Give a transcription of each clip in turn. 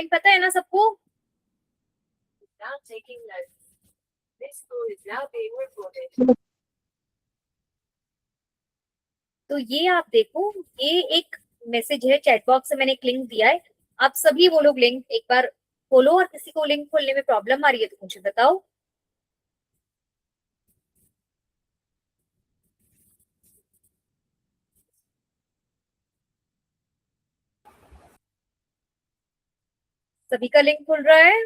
Point पता है ना सबको? तो ये आप देखो, ये एक मैसेज है चैट बॉक्स से, मैंने एक लिंक दिया है। आप सभी वो लोग लिंक एक बार खोलो, और किसी को लिंक खोलने में प्रॉब्लम आ रही है तो मुझे बताओ। सभी का लिंक खुल रहा है?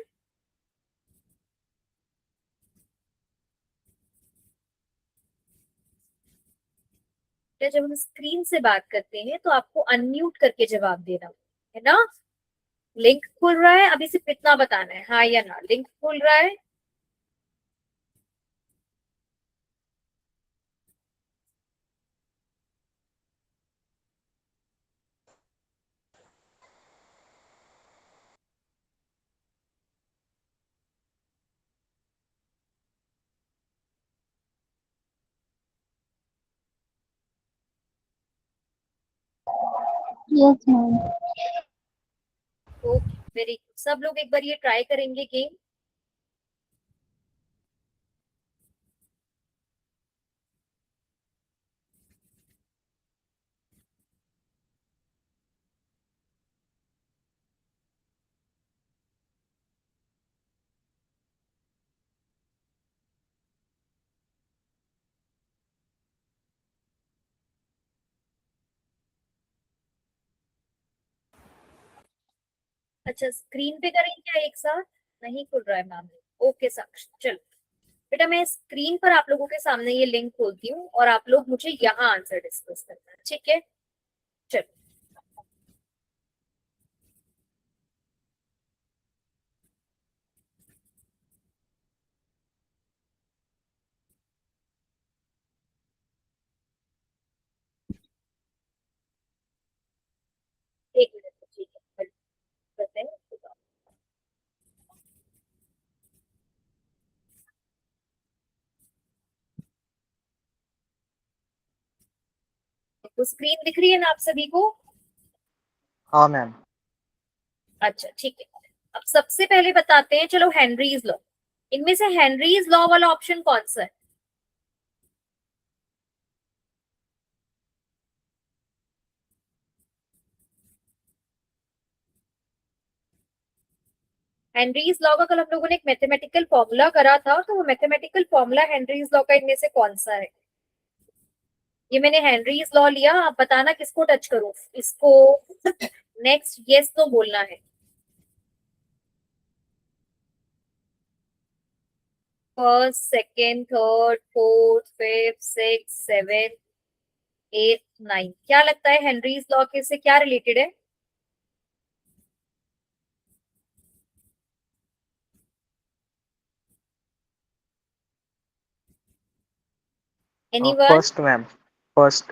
तो जब हम स्क्रीन से बात करते हैं तो आपको अनम्यूट करके जवाब देना है ना। लिंक खुल रहा है, अभी सिर्फ इतना बताना है, हाँ या ना। लिंक खुल रहा है? Yes ma'am. Okay, very good. सब लोग एक बार ये ट्राई करेंगे गेम। अच्छा, स्क्रीन पे करेंगे क्या एक साथ? नहीं खुल रहा है मैम। ओके साक्षी, चलो बेटा, मैं स्क्रीन पर आप लोगों के सामने ये लिंक खोलती हूँ और आप लोग मुझे यहाँ आंसर डिस्कस करना है, ठीक है? चलो, एक मिनट, ठीक है, करते हैं। तो स्क्रीन दिख रही है ना आप सभी को? हाँ मैम। अच्छा ठीक है। अब सबसे पहले बताते हैं, चलो, हेनरीज लॉ। इनमें से हेनरीज लॉ वाला ऑप्शन कौन सा है? हेनरीज लॉ का कल हम लोगों ने एक मैथमेटिकल फॉर्मूला करा था, तो वो मैथमेटिकल फॉर्मूला हेनरीज लॉ का इनमें से कौन सा है? ये मैंने हेनरीज लॉ लिया, आप बताना किसको टच करूं, इसको, नेक्स्ट, यस तो बोलना है। First, second, third, fourth, fifth, six, seven, eight, nine. क्या लगता है हेनरीज लॉ के से क्या रिलेटेड है? Anyone? First ma'am, first.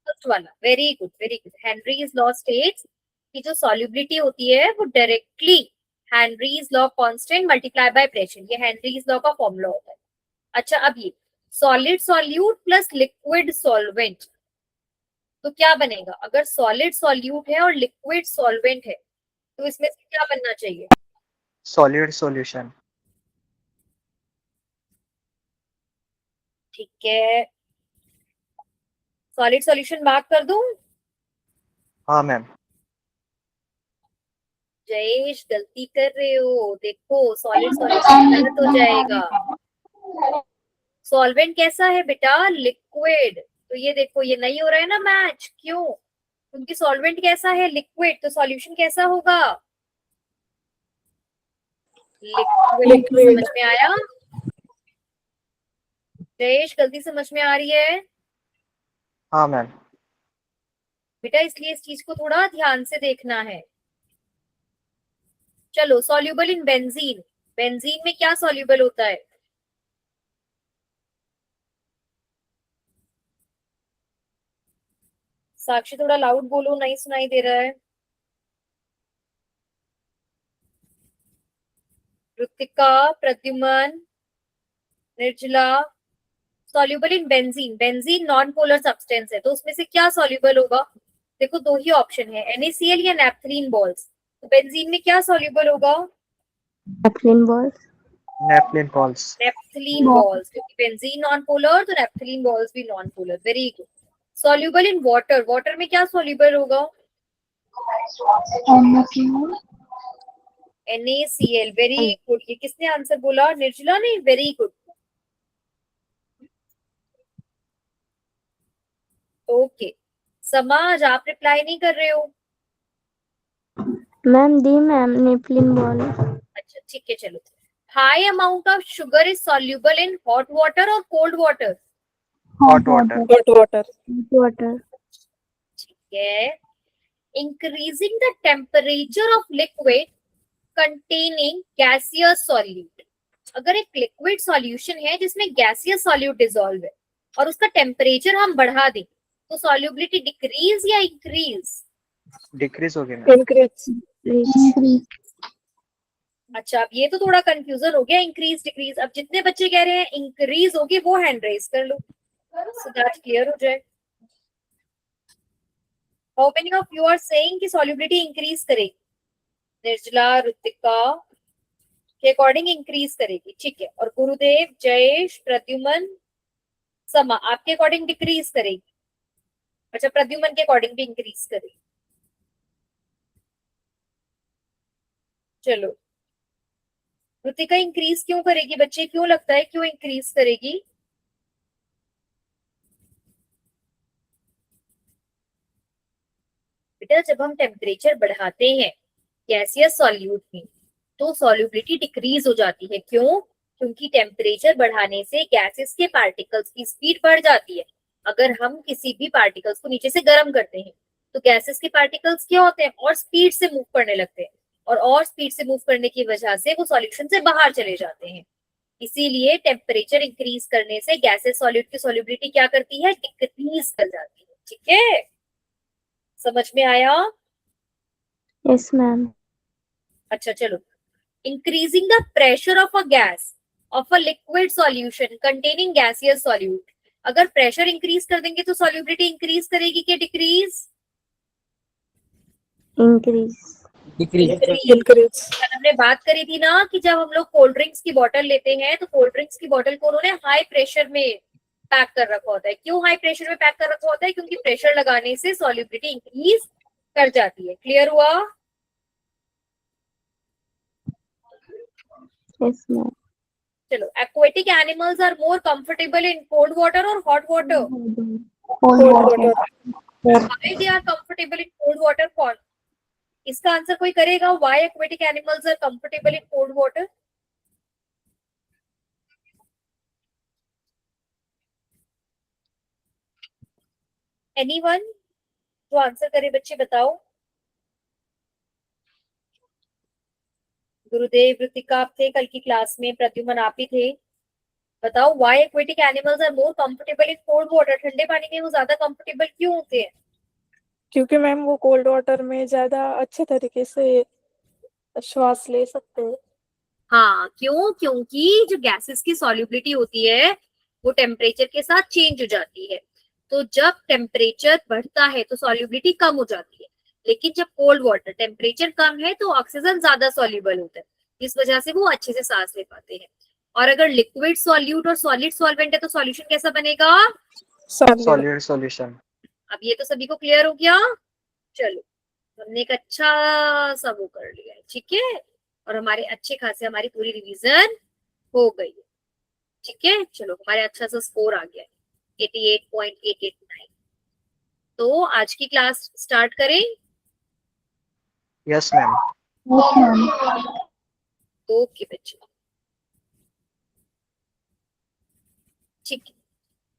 First वाला, very good very good. Henry's law states कि जो सॉल्युबिलिटी होती है वो directly Henry's law constant multiply by pressure, ये हेनरीज लॉ का फॉर्मूला होता है। अच्छा, अब ये solid solute plus liquid solvent, तो क्या बनेगा? अगर सॉलिड सॉल्यूट है और लिक्विड सॉल्वेंट है तो इसमें से क्या बनना चाहिए? Solid solution. ठीक है, सॉलिड सॉल्यूशन मार्क कर दूं? हाँ मैम। जयेश, गलती कर रहे हो, देखो सॉलिड सॉल्यूशन गलत हो जाएगा। सॉल्वेंट कैसा है बेटा? लिक्विड। तो ये देखो, ये नहीं हो रहा है ना मैच, क्यों? क्योंकि सॉल्वेंट कैसा है? लिक्विड। तो सॉल्यूशन कैसा होगा? लिक्विड। लिक्विड। समझ में आया? जयेश, गलती समझ में आ रही है? हाँ मैम। बेटा इसलिए इस चीज को थोड़ा ध्यान से देखना है। चलो, सॉल्युबल इन बेंजीन। बेंजीन में क्या सॉल्युबल होता है? साक्षी थोड़ा लाउड बोलो, नहीं सुनाई दे रहा है। ऋतिका, प्रद्युमन, निर्जला, soluble in benzene. Benzene non polar substance है, तो उसमें से क्या सॉल्युबल होगा? देखो, दो ही ऑप्शन है, NaCl या नैप्थलीन बॉल्स। तो बेंजीन में क्या सॉल्युबल होगा? Naphthalene balls. Naphthalene balls. Naphthalene balls, क्योंकि बेंजीन नॉन पोलर तो नेप्थलीन बॉल्स भी non polar. Very good. Soluble in water, water में क्या सॉल्युबल होगा? NaCl. NaCl। Very good. ये किसने आंसर बोला? निर्जला ने। Very good. ओके, समाज आप रिप्लाई नहीं कर रहे हो। Ma'am, दी मैम Naphthalene ball. अच्छा ठीक है, चलो। High amount of sugar is soluble in hot water और cold water? Hot water. Hot water. Water. ठीक है। Increasing the temperature of liquid containing gaseous solute. अगर एक लिक्विड सॉल्यूशन है जिसमें गैसियस सॉल्यूट डिसॉल्व है और उसका टेम्परेचर हम बढ़ा दें तो सॉल्युबिलिटी डिक्रीज या इंक्रीज? Decrease होगी मैम. Increase. Increase. अच्छा, अब ये तो थोड़ा कंफ्यूजन हो गया, इंक्रीज डिक्रीज। अब जितने बच्चे कह रहे हैं इंक्रीज होगी वो हैंड रेज कर लो, सो दैट क्लियर हो जाए। How many of you are saying कि सॉल्युबिलिटी इंक्रीज करेगी? निर्जला, ऋतिका के अकॉर्डिंग इंक्रीज करेगी, ठीक है। और गुरुदेव, जयेश, प्रद्युमन, समा आपके अकॉर्डिंग डिक्रीज करेगी। अच्छा, प्रद्युमन के अकॉर्डिंग भी इंक्रीज करेगी। चलो, ऋतिका इंक्रीज क्यों करेगी बच्चे? क्यों लगता है क्यों इंक्रीज करेगी? बेटा, जब हम टेम्परेचर बढ़ाते हैं गैसियस सॉल्यूट में तो सॉल्युबिलिटी डिक्रीज हो जाती है। क्यों? क्योंकि टेम्परेचर बढ़ाने से गैसेस के पार्टिकल्स की स्पीड बढ़ जाती है। अगर हम किसी भी पार्टिकल्स को नीचे से गर्म करते हैं तो गैसेस के पार्टिकल्स क्या होते हैं? और स्पीड से मूव करने लगते हैं, और स्पीड से मूव करने की वजह से वो सॉल्यूशन से बाहर चले जाते हैं। इसीलिए टेम्परेचर इंक्रीज करने से गैसेस सॉल्यूट की सॉल्युबिलिटी क्या करती है? डिक्रीज कर जाती है। ठीक है, समझ में आया? Yes, ma'am. अच्छा चलो, increasing the pressure of a gas of a liquid solution containing gaseous solute। अगर प्रेशर इंक्रीज कर देंगे तो सॉल्युबिलिटी इंक्रीज करेगी कि डिक्रीज? Increase. Increase. हमने बात करी थी ना कि जब हम लोग कोल्ड ड्रिंक्स की बोतल लेते हैं तो कोल्ड ड्रिंक्स की बोतल को उन्होंने हाई प्रेशर में पैक कर रखा होता है। क्यों हाई प्रेशर में पैक कर रखा होता है? क्योंकि प्रेशर लगाने से सॉल्युबिलिटी इंक्रीज कर जाती है। क्लियर हुआ? Yes, ma'am. चलो, aquatic animals are more comfortable in cold water और hot water? Cold Cold water. water. Why they are comfortable in cold water? कौन इसका आंसर कोई करेगा? Why aquatic animals are comfortable in cold water? Anyone जो answer करे बच्चे बताओ। गुरुदेव, ऋतिका आप थे कल की क्लास में, प्रद्युमन आप ही थे। बताओ, why aquatic animals are more comfortable in cold water? ठंडे पानी में वो ज्यादा कंफर्टेबल क्यों होते हैं? क्योंकि मैम वो कोल्ड वाटर में ज्यादा अच्छे तरीके से श्वास ले सकते हैं। हाँ, क्यों? क्योंकि जो गैसेस की सॉल्युबिलिटी होती है वो टेम्परेचर के साथ चेंज हो जाती है। तो जब टेम्परेचर बढ़ता है तो सॉल्युबिलिटी कम हो जाती है, लेकिन जब कोल्ड वाटर टेम्परेचर कम है तो ऑक्सीजन ज्यादा सॉल्युबल होता है, जिस वजह से वो अच्छे से सांस ले पाते हैं। और अगर लिक्विड सॉल्यूट और सॉलिड सॉल्वेंट है तो सॉल्यूशन कैसा बनेगा? सॉलिड। Solid solution. अब ये तो सभी को क्लियर हो गया। चलो, हमने एक अच्छा सा वो कर लिया है, ठीक है। और हमारे अच्छे खासे हमारी पूरी रिवीजन हो गई है, ठीक है। चलो, हमारे अच्छा सा स्कोर आ गया है 88.889। तो आज की क्लास स्टार्ट करें? Yes, ma'am. Yes, ma'am. Okay बच्चों, ठीक है।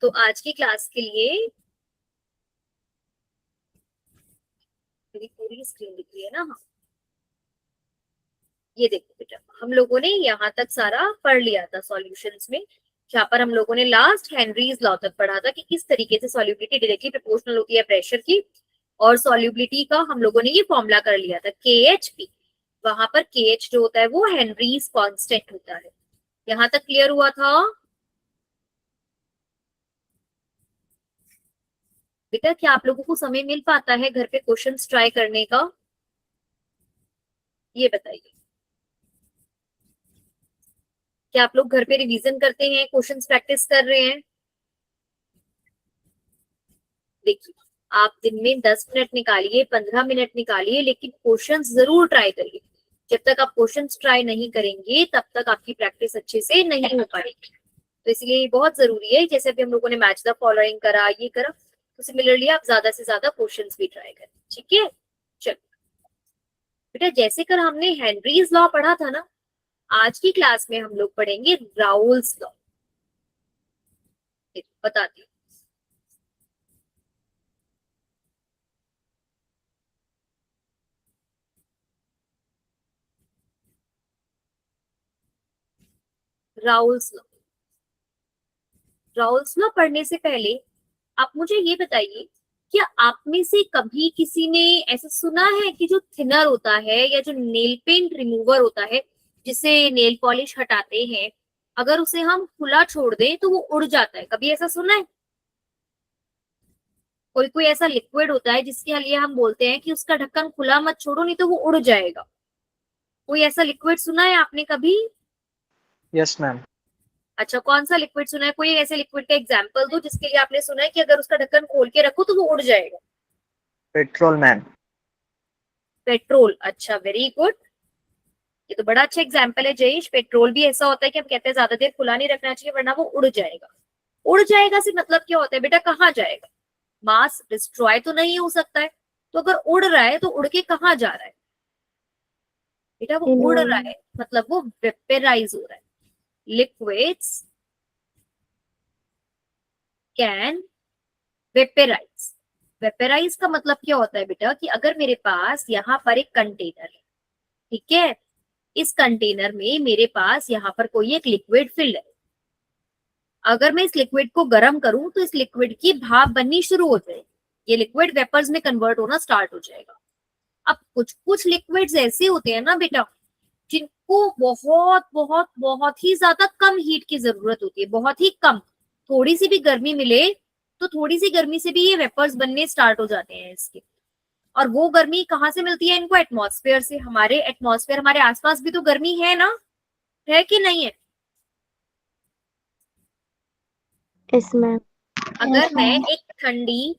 तो आज की क्लास के लिए मेरी पूरी स्क्रीन दिख रही है ना? हाँ, ये देखो बेटा, हम लोगों ने यहाँ तक सारा पढ़ लिया था सॉल्यूशंस में, जहाँ पर हम लोगों ने लास्ट हेनरीज लॉ तक पढ़ा था कि किस तरीके से सॉल्युबिलिटी डायरेक्टली प्रोपोर्शनल होती है प्रेशर की। और सॉल्युबिलिटी का हम लोगों ने ये फॉर्मूला कर लिया था KHP। वहां पर KH जो होता है वो हेनरीज कांस्टेंट होता है। यहाँ तक क्लियर हुआ था बेटा? क्या आप लोगों को समय मिल पाता है घर पे क्वेश्चंस ट्राई करने का? ये बताइए, क्या आप लोग घर पे रिवीजन करते हैं, क्वेश्चंस प्रैक्टिस कर रहे हैं? देखिए, आप दिन में 10 मिनट निकालिए, 15 मिनट निकालिए, लेकिन क्वेश्चंस जरूर ट्राई करिए। जब तक आप क्वेश्चंस ट्राई नहीं करेंगे तब तक आपकी प्रैक्टिस अच्छे से नहीं हो पाएगी। तो इसलिए ये बहुत जरूरी है, जैसे अभी हम लोगों ने मैच द फॉलोइंग करा, ये करा, तो सिमिलरली आप ज्यादा से ज्यादा क्वेश्चंस भी ट्राई करें। ठीक है, चलो बेटा, जैसे कर हमने हेनरीज लॉ पढ़ा था ना, आज की क्लास में हम लोग पढ़ेंगे राउल्स लॉ। बताती हूँ। राउल्स लॉ, राउल्स लॉ पढ़ने से पहले आप मुझे ये बताइए, क्या आप में से कभी किसी ने ऐसा सुना है कि जो थिनर होता है या जो नेल पेंट रिमूवर होता है, जिससे नेल पॉलिश हटाते हैं, अगर उसे हम खुला छोड़ दें तो वो उड़ जाता है? कभी ऐसा सुना है? कोई कोई ऐसा लिक्विड होता है जिसके लिए हम बोलते हैं कि उसका ढक्कन खुला मत छोड़ो, नहीं तो वो उड़ जाएगा। कोई ऐसा लिक्विड सुना है आपने कभी? Yes ma'am. अच्छा, कौन सा लिक्विड सुना है? कोई ऐसे लिक्विड का एग्जांपल दो जिसके लिए आपने सुना है कि अगर उसका ढक्कन खोल के रखो तो वो उड़ जाएगा। Petrol ma'am. पेट्रोल, अच्छा, वेरी गुड। ये तो बड़ा अच्छा एग्जाम्पल है जयेश। पेट्रोल भी ऐसा होता है कि हम कहते हैं ज्यादा देर खुला नहीं रखना चाहिए वरना वो उड़ जाएगा। उड़ जाएगा से मतलब क्या होता है बेटा? कहाँ जाएगा? मास डिस्ट्रॉय तो नहीं हो सकता है, तो अगर उड़ रहा है तो उड़ के कहाँ जा रहा है बेटा? वो उड़ रहा है मतलब वो वेपराइज हो रहा है। Liquids can vaporise. वेपराइज का मतलब क्या होता है बेटा? कि अगर मेरे पास यहाँ पर एक कंटेनर है, ठीक है, इस कंटेनर में मेरे पास यहाँ पर कोई एक लिक्विड फिल्ड है, अगर मैं इस लिक्विड को गर्म करूं तो इस लिक्विड की भाप बननी शुरू हो जाएगी, ये लिक्विड वेपर्स में कन्वर्ट होना स्टार्ट हो जाएगा। अब कुछ कुछ लिक्विड्स ऐसे होते हैं ना बेटा, जिनको बहुत बहुत बहुत ही ज्यादा कम हीट की जरूरत होती है, बहुत ही कम। थोड़ी सी भी गर्मी मिले तो थोड़ी सी गर्मी से भी ये वेपर्स बनने स्टार्ट हो जाते हैं इसके। और वो गर्मी कहाँ से मिलती है इनको? एटमॉस्फेयर से। हमारे एटमॉस्फेयर, हमारे आसपास भी तो गर्मी है ना, है कि नहीं है? Yes ma'am. अगर मैं एक ठंडी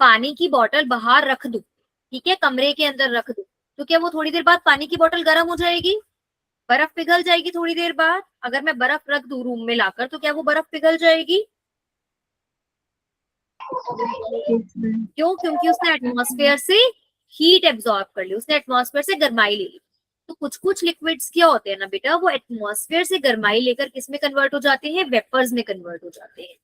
पानी की बोतल बाहर रख दूं, ठीक है, कमरे के अंदर रख दूं, तो क्या वो थोड़ी देर बाद पानी की बोतल गर्म हो जाएगी? बर्फ पिघल जाएगी थोड़ी देर बाद। अगर मैं बर्फ रख दूं रूम में लाकर, तो क्या वो बर्फ पिघल जाएगी? क्यों? क्योंकि उसने एटमॉस्फेयर से हीट एब्जॉर्ब कर ली, उसने एटमॉस्फेयर से गर्माई ले ली। तो कुछ कुछ लिक्विड्स क्या होते हैं ना बेटा, वो एटमॉस्फेयर से गर्माई लेकर किस में कन्वर्ट हो जाते हैं? वेपर्स में कन्वर्ट हो जाते हैं।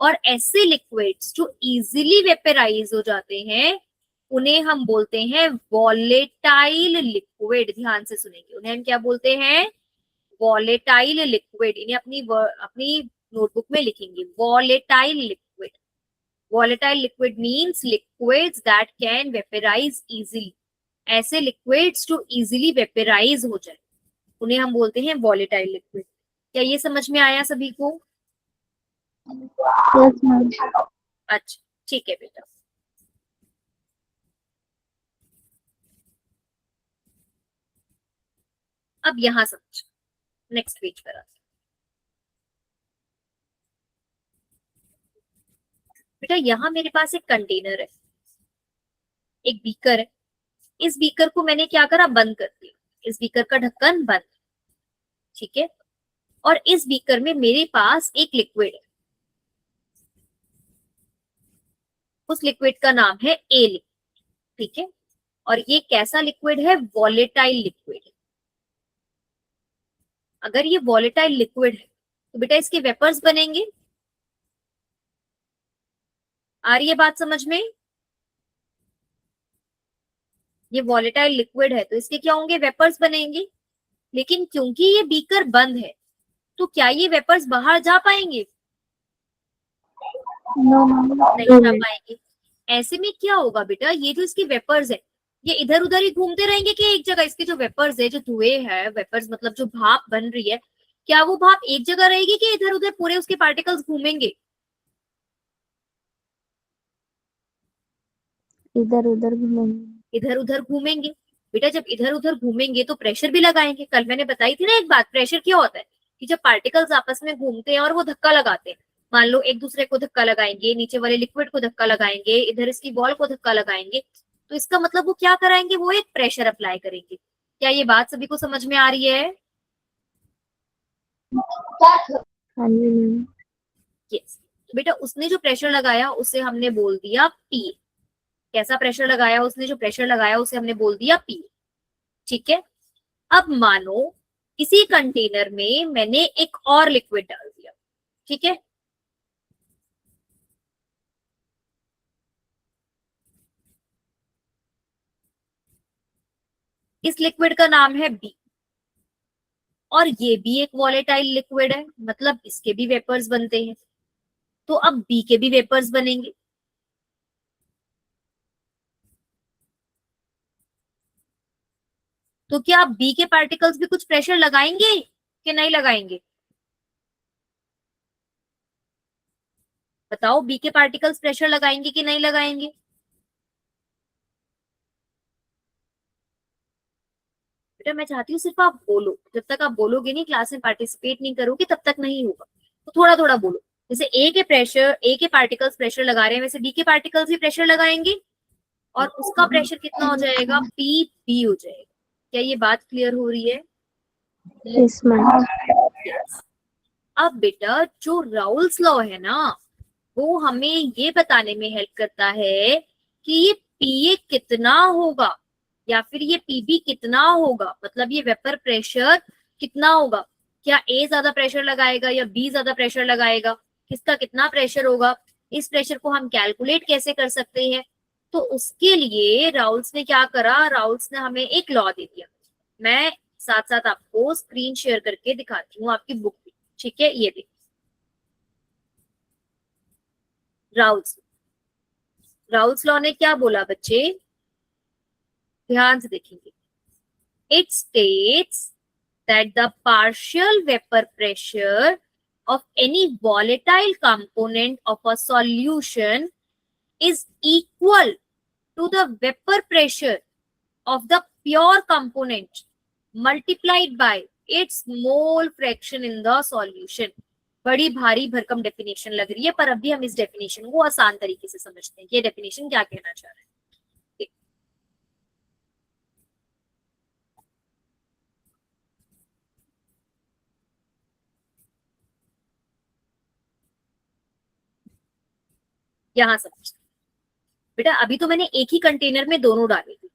और ऐसे लिक्विड्स जो इजीली वेपराइज हो जाते हैं उन्हें हम बोलते हैं वॉलेटाइल लिक्विड। ध्यान से सुनेंगे, उन्हें हम क्या बोलते हैं? Volatile liquid. इन्हें अपनी अपनी नोटबुक में लिखेंगे, volatile liquid. Volatile liquid means liquids that can vaporise easily. ऐसे लिक्विड्स जो इजीली वेपराइज हो जाए उन्हें हम बोलते हैं वॉलेटाइल लिक्विड। क्या ये समझ में आया सभी को? Yes ma'am. अच्छा, ठीक है बेटा। अब यहां समझ, नेक्स्ट पेज पर आते हैं। बेटा यहाँ मेरे पास एक कंटेनर है, एक बीकर है। इस बीकर को मैंने क्या करा? बंद कर दिया। इस बीकर का ढक्कन बंद, ठीक है। और इस बीकर में मेरे पास एक लिक्विड है, उस लिक्विड का नाम है ए लिक्विड, ठीक है। और ये कैसा लिक्विड है? वॉलेटाइल लिक्विड है। अगर ये वॉलेटाइल लिक्विड है तो बेटा इसके वेपर्स बनेंगे। आ रही है बात समझ में? ये वॉलेटाइल लिक्विड है तो इसके क्या होंगे? वेपर्स बनेंगे। लेकिन क्योंकि ये बीकर बंद है तो क्या ये वेपर्स बाहर जा पाएंगे? No ma'am. नहीं जा पाएंगे। ऐसे में क्या होगा बेटा? ये जो इसके वेपर्स है ये इधर उधर ही घूमते रहेंगे कि एक जगह? इसके जो वेपर्स है, जो धुएं है, वेपर्स मतलब जो भाप बन रही है, क्या वो भाप एक जगह रहेगी कि इधर उधर पूरे उसके पार्टिकल्स घूमेंगे? इधर उधर घूमेंगे। इधर उधर घूमेंगे। बेटा जब इधर उधर घूमेंगे तो प्रेशर भी लगाएंगे। कल मैंने बताई थी ना एक बात, प्रेशर क्या होता है कि जब पार्टिकल्स आपस में घूमते हैं और वो धक्का लगाते हैं, मान लो एक दूसरे को धक्का लगाएंगे, नीचे वाले लिक्विड को धक्का लगाएंगे, इधर इसकी बॉल को धक्का लगाएंगे, तो इसका मतलब वो क्या कराएंगे, वो एक प्रेशर अप्लाई करेंगे। क्या ये बात सभी को समझ में आ रही है? हाँ जी मैम। यस। तो बेटा उसने जो प्रेशर लगाया उसे हमने बोल दिया पी। कैसा प्रेशर लगाया उसने, जो प्रेशर लगाया उसे हमने बोल दिया पी। ठीक है। अब मानो इसी कंटेनर में मैंने एक और लिक्विड डाल दिया। ठीक है। इस लिक्विड का नाम है बी, और ये भी एक वॉलेटाइल लिक्विड है, मतलब इसके भी वेपर्स बनते हैं। तो अब बी के भी वेपर्स बनेंगे। तो क्या आप बी के पार्टिकल्स भी कुछ प्रेशर लगाएंगे कि नहीं लगाएंगे? बताओ, बी के पार्टिकल्स प्रेशर लगाएंगे कि नहीं लगाएंगे? बेटा मैं चाहती हूँ सिर्फ आप बोलो, जब तक आप बोलोगे नहीं, क्लास में पार्टिसिपेट नहीं करोगे, तब तक नहीं होगा। तो थोड़ा थोड़ा बोलो। जैसे ए के पार्टिकल्स प्रेशर लगा रहे हैं, वैसे बी के पार्टिकल्स भी प्रेशर लगाएंगे, और उसका प्रेशर कितना हो जाएगा, पी बी हो जाएगा। क्या ये बात क्लियर हो रही है? Yes ma'am. Yes. अब बेटा जो राउल्स लॉ है ना, वो हमें ये बताने में हेल्प करता है कि ये पीए कितना होगा या फिर ये पीबी कितना होगा, मतलब ये वेपर प्रेशर कितना होगा। क्या ए ज्यादा प्रेशर लगाएगा या बी ज्यादा प्रेशर लगाएगा, किसका कितना प्रेशर होगा, इस प्रेशर को हम कैलकुलेट कैसे कर सकते हैं? तो उसके लिए राउल्स ने क्या करा, राउल्स ने हमें एक लॉ दे दिया। मैं साथ साथ आपको स्क्रीन शेयर करके दिखाती हूँ आपकी बुक में। ठीक है, ये देखिए राउल्स राउल्स लॉ ने क्या बोला बच्चे, ध्यान से देखेंगे। It states that the partial vapor pressure of any volatile component of a solution is equal to the vapor pressure of the pure component multiplied by its mole fraction in the solution। बड़ी भारी भरकम definition लग रही है, पर अभी हम इस डेफिनेशन को आसान तरीके से समझते हैं कि ये डेफिनेशन क्या कहना चाह रहा है। यहां समझते बेटा, अभी तो मैंने एक ही कंटेनर में दोनों डाले थे,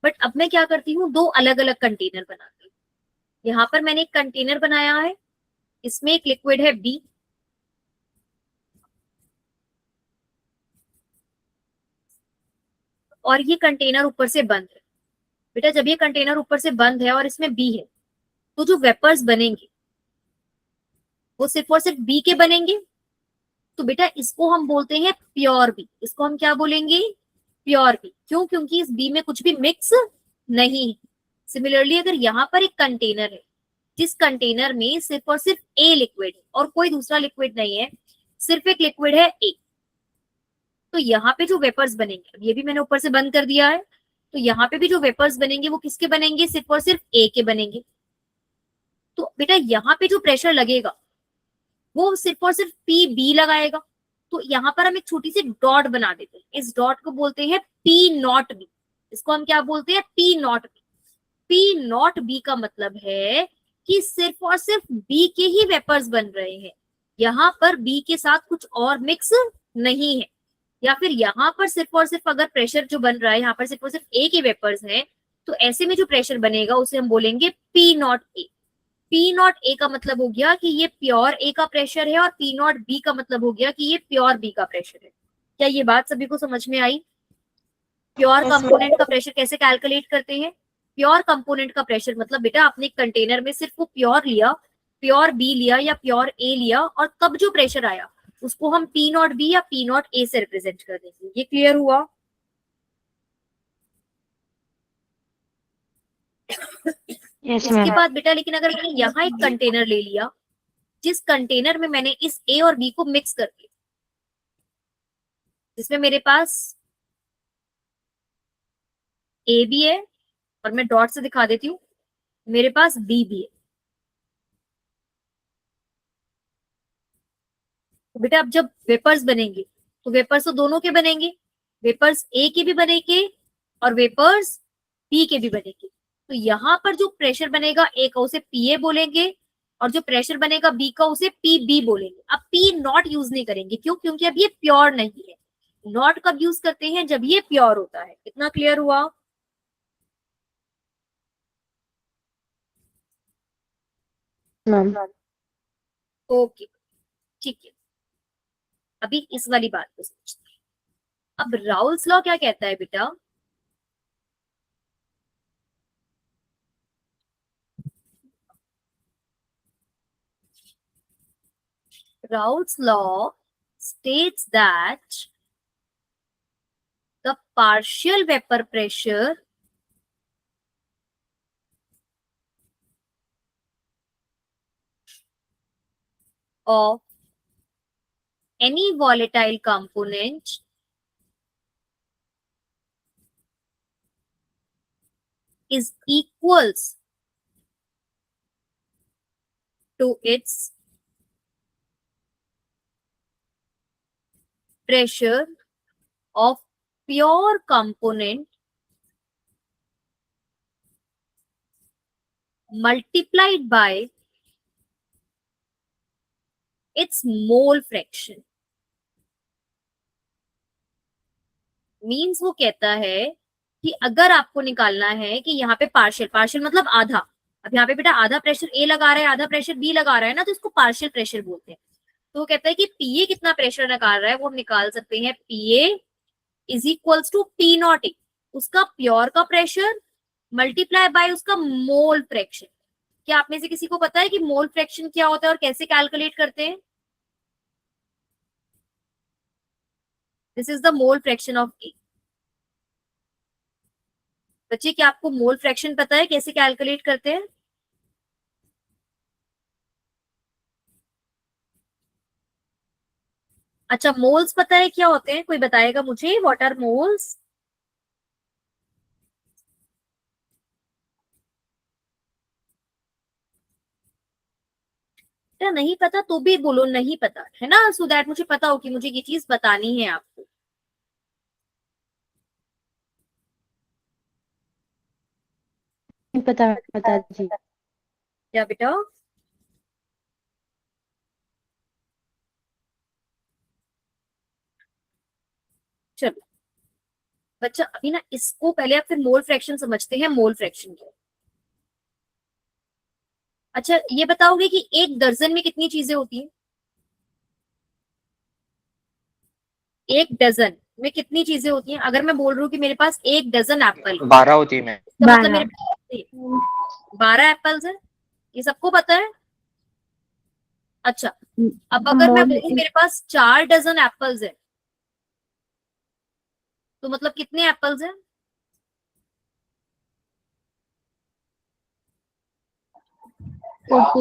बट अब मैं क्या करती हूँ, दो अलग अलग कंटेनर बनाती हूँ। यहाँ पर मैंने एक कंटेनर बनाया है, इसमें एक लिक्विड है बी, और ये कंटेनर ऊपर से बंद है। बेटा जब ये कंटेनर ऊपर से बंद है और इसमें बी है, तो जो वेपर्स बनेंगे वो सिर्फ और सिर्फ बी के बनेंगे। तो बेटा इसको हम बोलते हैं प्योर बी। इसको हम क्या बोलेंगे, प्योर बी। क्यों? क्योंकि इस बी में कुछ भी मिक्स नहीं है। सिमिलरली अगर यहाँ पर एक कंटेनर है, जिस कंटेनर में सिर्फ और सिर्फ ए लिक्विड है और कोई दूसरा लिक्विड नहीं है, सिर्फ एक लिक्विड है ए, तो यहाँ पे जो वेपर्स बनेंगे, ये भी मैंने ऊपर से बंद कर दिया है, तो यहाँ पे भी जो वेपर्स बनेंगे वो किसके बनेंगे, सिर्फ और सिर्फ ए के बनेंगे। तो बेटा यहाँ पे जो प्रेशर लगेगा वो सिर्फ और सिर्फ पी बी लगाएगा। तो यहाँ पर हम एक छोटी सी डॉट बना देते हैं, इस डॉट को बोलते हैं पी नॉट बी। इसको हम क्या बोलते हैं, P not B. P not B का मतलब है कि सिर्फ और सिर्फ बी के ही वेपर्स बन रहे हैं, यहाँ पर बी के साथ कुछ और मिक्स नहीं है। या फिर यहाँ पर सिर्फ और सिर्फ अगर प्रेशर जो बन रहा है, यहाँ पर सिर्फ और सिर्फ ए के वेपर्स हैं, तो ऐसे में जो प्रेशर बनेगा उसे हम बोलेंगे P not a. P not a का मतलब हो गया कि ये प्योर ए का प्रेशर है, और पी नॉट बी का मतलब हो गया कि ये प्योर बी का प्रेशर है। क्या ये बात सभी को समझ में आई? प्योर कंपोनेंट का प्रेशर कैसे कैलकुलेट करते हैं? प्योर कंपोनेंट का प्रेशर मतलब बेटा आपने एक कंटेनर में सिर्फ वो प्योर लिया, प्योर बी लिया या प्योर ए लिया, और तब जो प्रेशर आया उसको हम पी नॉट बी या पी नॉट ए से रिप्रेजेंट कर देंगे। ये क्लियर हुआ? यस इसके मैम। बाद बेटा लेकिन अगर मैंने यहाँ एक कंटेनर ले लिया, जिस कंटेनर में मैंने इस ए और बी को मिक्स कर दिया, जिसमें मेरे पास ए भी है और मैं डॉट से दिखा देती हूँ, मेरे पास बी भी है। तो बेटा अब जब वेपर्स बनेंगे तो वेपर्स तो दोनों के बनेंगे, वेपर्स ए के भी बनेंगे और वेपर्स बी के भी बनेंगे। तो यहाँ पर जो प्रेशर बनेगा ए का उसे पीए बोलेंगे और जो प्रेशर बनेगा बी का उसे पी बी बोलेंगे। अब पी नॉट यूज नहीं करेंगे, क्यों? क्योंकि अब ये प्योर नहीं है। नॉट कब यूज करते हैं? जब ये प्योर होता है। कितना क्लियर हुआ? मैम ओके, ठीक है। अभी इस वाली बात को समझते हैं। अब राउल्स लॉ क्या कहता है बेटा? Raoult's law states that the partial vapor pressure of any volatile component is equals to its pressure of pure component multiplied by its mole fraction. Means वो कहता है कि अगर आपको निकालना है कि यहाँ पे पार्शियल, पार्शियल मतलब आधा, अब यहाँ पे बेटा आधा प्रेशर ए लगा रहा है आधा प्रेशर बी लगा रहा है ना, तो इसको पार्शियल प्रेशर बोलते हैं। तो वो कहता है कि पीए कितना प्रेशर निकाल रहा है वो हम निकाल सकते हैं, PA is equals to P not A, उसका प्योर का प्रेशर मल्टीप्लाई बाय उसका मोल फ्रैक्शन। क्या आप में से किसी को पता है कि मोल फ्रैक्शन क्या होता है और कैसे कैलकुलेट करते हैं? This is the mole fraction of A. बच्चे क्या आपको मोल फ्रैक्शन पता है कैसे कैलकुलेट करते हैं? अच्छा, मोल्स पता है क्या होते हैं? कोई बताएगा मुझे, व्हाट आर मोल्स? क्या नहीं पता तो भी बोलो नहीं पता, है ना, सो दैट मुझे पता हो कि मुझे ये चीज बतानी है आपको। पता बता जी। क्या बेटा? चलो बच्चा, अभी ना इसको पहले आप फिर मोल फ्रैक्शन समझते हैं, मोल फ्रैक्शन क्या है। अच्छा ये बताओगे कि एक दर्जन में कितनी चीजें होती हैं? एक डजन में कितनी चीजें होती हैं? अगर मैं बोल रही हूँ कि मेरे पास एक डजन एप्पल, 12 होती है मैम। इसका मतलब 12 मेरे पास 12 एप्पल्स है, ये सबको पता है। अच्छा, अब अगर मैं बोलूं मेरे पास 4 डजन एप्पल्स है, तो मतलब कितने एप्पल्स हैं? ओके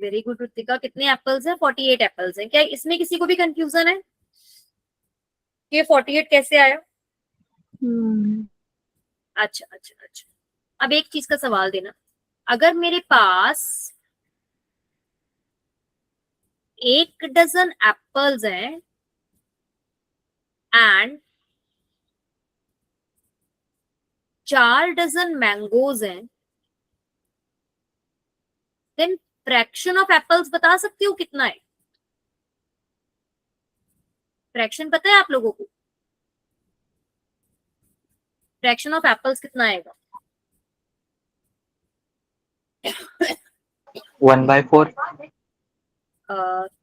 वेरी गुड रुतिका, कितने एप्पल्स हैं? 48 एप्पल्स हैं। क्या इसमें किसी को भी कंफ्यूजन है कि 48 कैसे आया? अच्छा अच्छा अच्छा, अब एक चीज का सवाल देना, अगर मेरे पास एक डजन एप्पल्स हैं एंड 4 डजन मैंगोज हैं, देन फ्रैक्शन ऑफ एप्पल्स बता सकती हो कितना है? फ्रैक्शन पता है आप लोगों को? फ्रैक्शन ऑफ एप्पल्स कितना आएगा? 1/4।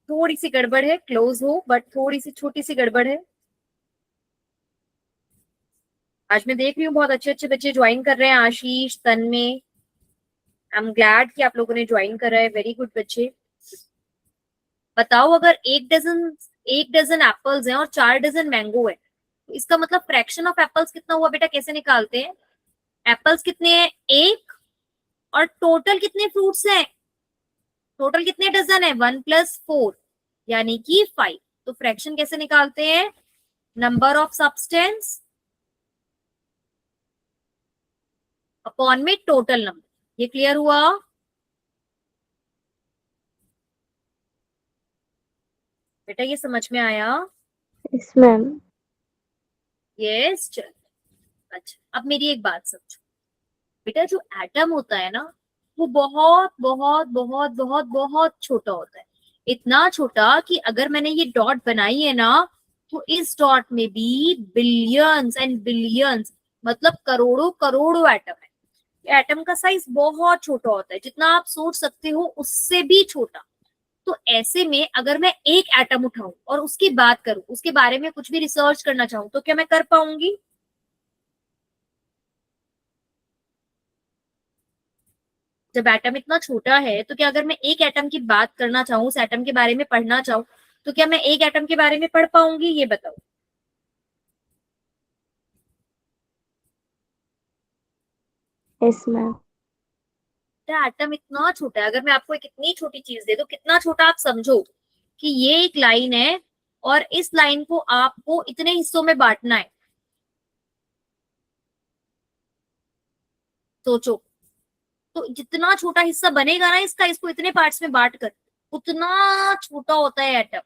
थोड़ी सी गड़बड़ है, क्लोज हो बट थोड़ी सी छोटी सी गड़बड़ है। आज मैं देख रही हूँ बहुत अच्छे अच्छे बच्चे ज्वाइन कर रहे हैं, आशीष, तन्मय, आई एम ग्लैड कि आप लोगों ने ज्वाइन करा है, वेरी गुड बच्चे। बताओ अगर एक डजन एप्पल्स हैं और 4 डजन मैंगो है, तो इसका मतलब फ्रैक्शन ऑफ एप्पल्स कितना हुआ बेटा? कैसे निकालते हैं? एप्पल्स कितने हैं? एक, और टोटल कितने फ्रूट्स हैं? टोटल कितने डजन है? 1 + 4 यानी कि 5। तो फ्रैक्शन कैसे निकालते हैं? नंबर ऑफ सब्सटेंस अपॉन में टोटल नंबर। ये क्लियर हुआ? बेटा ये समझ में आया? Yes ma'am. यस, चल। अच्छा अब मेरी एक बात समझो बेटा, जो एटम होता है ना वो बहुत बहुत बहुत बहुत बहुत छोटा होता है। इतना छोटा कि अगर मैंने ये डॉट बनाई है ना तो इस डॉट में भी बिलियंस एंड बिलियंस, मतलब करोड़ों करोड़ों एटम है। एटम का साइज बहुत छोटा होता है, जितना आप सोच सकते हो उससे भी छोटा। तो ऐसे में अगर मैं एक एटम उठाऊं और उसकी बात करूं, उसके बारे में कुछ भी रिसर्च करना चाहूं, तो क्या मैं कर पाऊंगी? जब एटम इतना छोटा है तो क्या अगर मैं एक एटम की बात करना चाहूँ, उस एटम के बारे में पढ़ना चाहूँ, तो क्या मैं एक एटम के बारे में पढ़ पाऊंगी? ये बताओ। Yes ma'am. एटम इतना छोटा है, अगर मैं आपको एक इतनी छोटी चीज दे दूं, कितना छोटा आप समझो कि ये एक लाइन है और इस लाइन को आपको इतने हिस्सों में बांटना है। सोचो, तो जितना छोटा हिस्सा बनेगा ना इसका, इसको इतने पार्ट्स में बांट कर, उतना छोटा होता है एटम।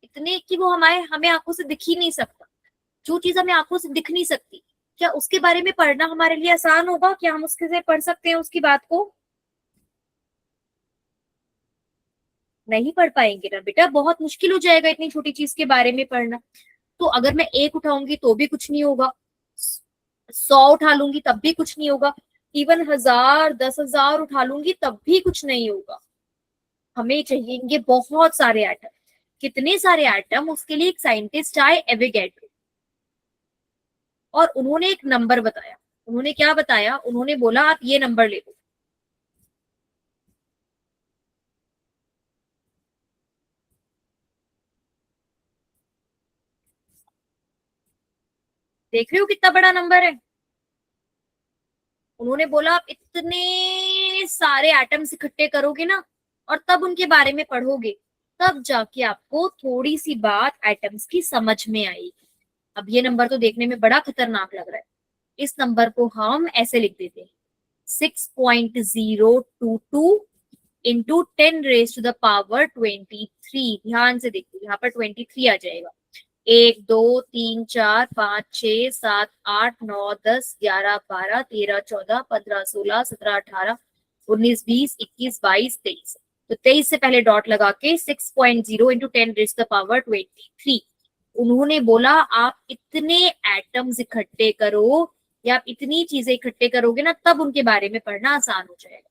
इतने कि वो हमारे हमें आंखों से दिख ही नहीं सकता। जो चीज हमें आंखों से दिख नहीं सकती, क्या उसके बारे में पढ़ना हमारे लिए आसान होगा? क्या हम उसके से पढ़ सकते हैं उसकी बात को? नहीं पढ़ पाएंगे ना बेटा, बहुत मुश्किल हो जाएगा इतनी छोटी चीज के बारे में पढ़ना। तो अगर मैं एक उठाऊंगी तो भी कुछ नहीं होगा, 100 उठा लूंगी तब भी कुछ नहीं होगा, इवन 1000 10,000 उठा लूंगी तब भी कुछ नहीं होगा। हमें चाहिएंगे बहुत सारे एटम। कितने सारे एटम? उसके लिए एक साइंटिस्ट आए, एविगेट्रो, और उन्होंने एक नंबर बताया। उन्होंने क्या बताया? उन्होंने बोला आप ये नंबर ले लो। देख रहे हो कितना बड़ा नंबर है? उन्होंने बोला आप इतने सारे एटम्स इकट्ठे करोगे ना और तब उनके बारे में पढ़ोगे, तब जाके आपको थोड़ी सी बात एटम्स की समझ में आएगी। अब ये नंबर तो देखने में बड़ा खतरनाक लग रहा है। इस नंबर को हम ऐसे लिख देते हैं, 6.022 इंटू 10⁻⁻23। ध्यान से देखो, यहाँ पर 23 आ जाएगा। 1 2 3 4 5 6 7 8 9 10 11 12 13 14 15 16 17 18 19 20 21 22 23। तो 23 से पहले डॉट लगा के 6.0 इंटू 10⁻23। उन्होंने बोला आप इतने एटम्स इकट्ठे करो, या आप इतनी चीजें इकट्ठे करोगे ना तब उनके बारे में पढ़ना आसान हो जाएगा।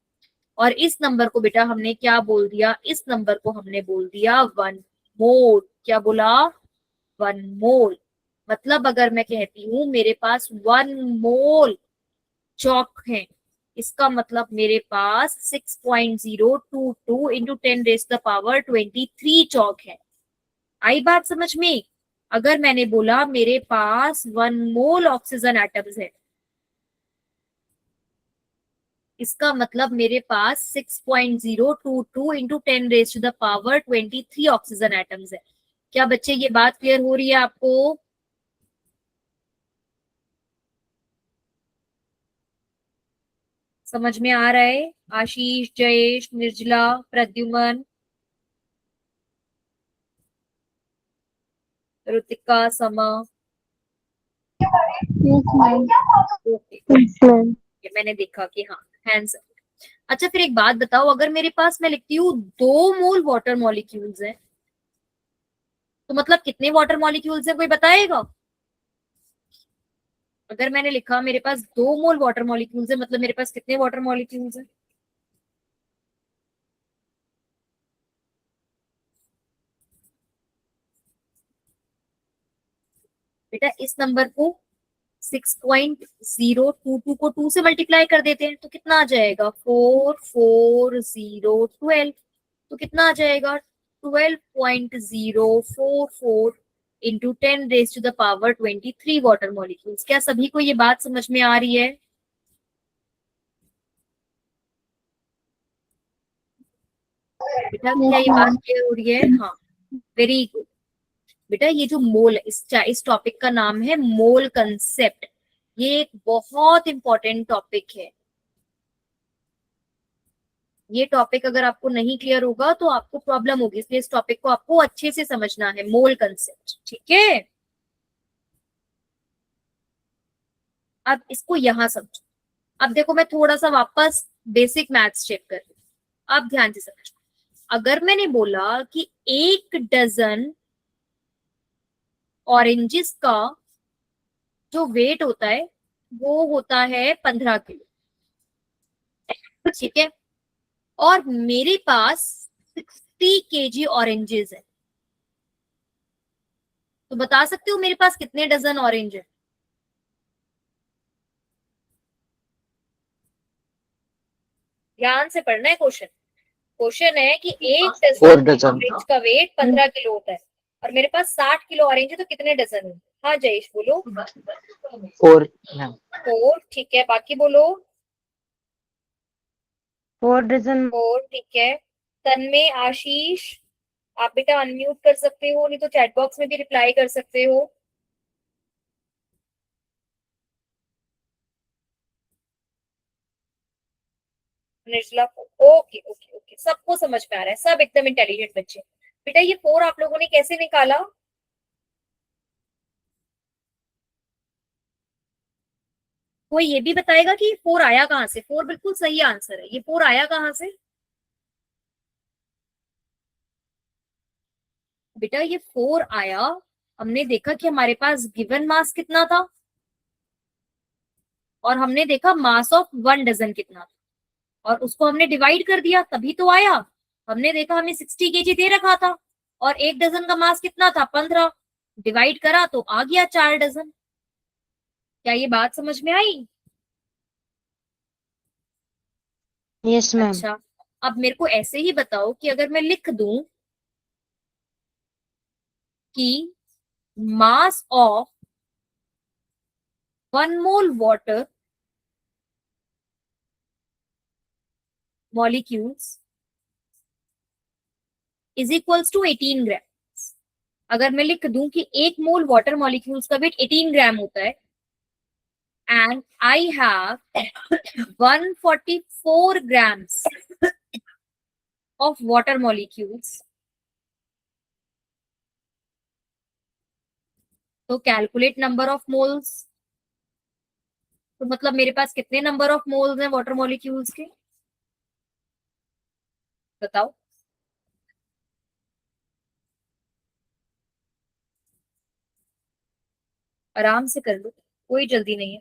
और इस नंबर को बेटा हमने क्या बोल दिया? इस नंबर को हमने बोल दिया 1 मोल। क्या बोला? 1 मोल। मतलब अगर मैं कहती हूँ मेरे पास 1 मोल चौक है, इसका मतलब मेरे पास 6.022 इंटू 10⁻23 चौक है। आई बात समझ में? अगर मैंने बोला मेरे पास 1 मोल ऑक्सीजन एटम्स है, इसका मतलब मेरे पास 6.022 इंटू 10⁻23 ऑक्सीजन एटम्स है। क्या बच्चे ये बात क्लियर हो रही है आपको? समझ में आ रहा है? आशीष, जयेश, निर्जला, प्रद्युमन, ऋतिका, समा? Yes ma'am. Okay, yes ma'am. मैंने देखा कि हाँ, हैंड्स अप। अच्छा फिर एक बात बताओ, अगर मेरे पास मैं लिखती हूँ 2 मोल वाटर मॉलिक्यूल्स है, तो मतलब कितने वाटर मॉलिक्यूल्स है? कोई बताएगा? अगर मैंने लिखा मेरे पास 2 मोल वाटर मॉलिक्यूल्स है, मतलब मेरे पास कितने वाटर मॉलिक्यूल्स है? बेटा इस नंबर को 6.022 को 2 से मल्टीप्लाई कर देते हैं तो कितना आ जाएगा? 44012। तो कितना आ जाएगा? 12.044 इंटू 10⁻23 वाटर मॉलिक्यूल्स। क्या सभी को ये बात समझ में आ रही है? बेटा क्या यस ये बात मैम। क्लियर हो रही है? हाँ, वेरी गुड। बेटा ये जो मोल है, इस टॉपिक का नाम है मोल कंसेप्ट। ये एक बहुत इंपॉर्टेंट टॉपिक है। ये टॉपिक अगर आपको नहीं क्लियर होगा तो आपको प्रॉब्लम होगी, इसलिए इस टॉपिक को आपको अच्छे से समझना है, मोल कंसेप्ट, ठीक है। अब इसको यहां समझो। अब देखो मैं थोड़ा सा वापस बेसिक मैथ्स चेक कर रही हूँ, आप ध्यान से समझो। अगर मैंने बोला कि 1 डजन ऑरेंजेस का जो वेट होता है वो होता है 15 किलो, ठीक है, और मेरे पास 60 kg ऑरेंजेस है, तो बता सकते हो मेरे पास कितने डजन ऑरेंज है? ध्यान से पढ़ना है क्वेश्चन। क्वेश्चन है कि 4 1 डजन डजन। ऑरेंज का वेट 15 किलो होता है और मेरे पास 60 किलो ऑरेंज है, तो कितने डजन है? हाँ जयेश बोलो। 4 मैम। 4, ठीक है, बाकी बोलो। 4 डजन। 4, ठीक है। तन्मय, आशीष, आप बेटा अनम्यूट कर सकते हो, नहीं तो चैट बॉक्स में भी रिप्लाई कर सकते हो। निर्जला, ओके ओके ओके, सबको समझ में आ रहा है, सब एकदम इंटेलिजेंट बच्चे। बेटा ये 4 आप लोगों ने कैसे निकाला? कोई ये भी बताएगा कि 4 आया कहाँ से? 4 बिल्कुल सही आंसर है, ये 4 आया कहाँ से? बेटा ये 4 आया, हमने देखा कि हमारे पास गिवन मास कितना था और हमने देखा मास ऑफ 1 डजन कितना था, और उसको हमने डिवाइड कर दिया तभी तो आया। हमने देखा हमें 60 kg दे रखा था और 1 डजन का मास कितना था? 15, डिवाइड करा तो आ गया 4 डजन। क्या ये बात समझ में आई? Yes ma'am. अच्छा, अब मेरे को ऐसे ही बताओ कि अगर मैं लिख दूं कि mass of 1 mole water molecules is equals to 18 gram. अगर मैं लिख दूं कि 1 मोल वाटर मॉलिक्यूल्स का वेट 18 ग्राम होता है and I have 144 grams of water molecules, तो कैलकुलेट नंबर ऑफ मोल्स। तो मतलब मेरे पास कितने नंबर ऑफ मोल्स हैं वाटर मॉलिक्यूल्स के? बताओ। आराम से कर लो, कोई जल्दी नहीं है।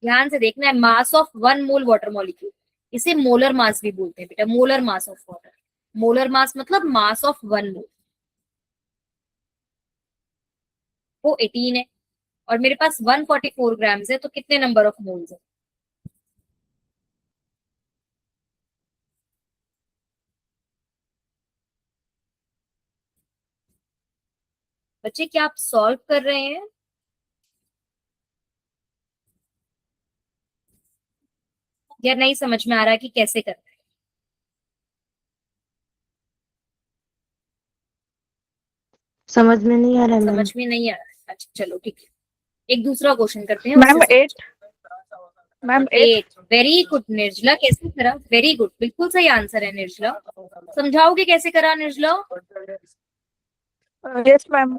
ध्यान से देखना है, mass of 1 mole water molecule, इसे मोलर मास भी बोलते हैं बेटा, molar mass of water. Molar mass मतलब मास ऑफ 1 मोल, वो 18 है और मेरे पास 144 ग्राम्स है, तो कितने नंबर ऑफ मोल्स है? बच्चे क्या आप सॉल्व कर रहे हैं? या नहीं समझ में आ रहा कि कैसे करना है? समझ में नहीं आ रहा मैम। समझ में नहीं आ रहा है? अच्छा चलो ठीक है, एक दूसरा क्वेश्चन करते हैं मैम उससे। 8। मैम 8। 8, वेरी गुड निर्जला, कैसे करा? वेरी गुड, बिल्कुल सही आंसर है निर्जला। समझाओगे कैसे करा निर्जला? Yes ma'am.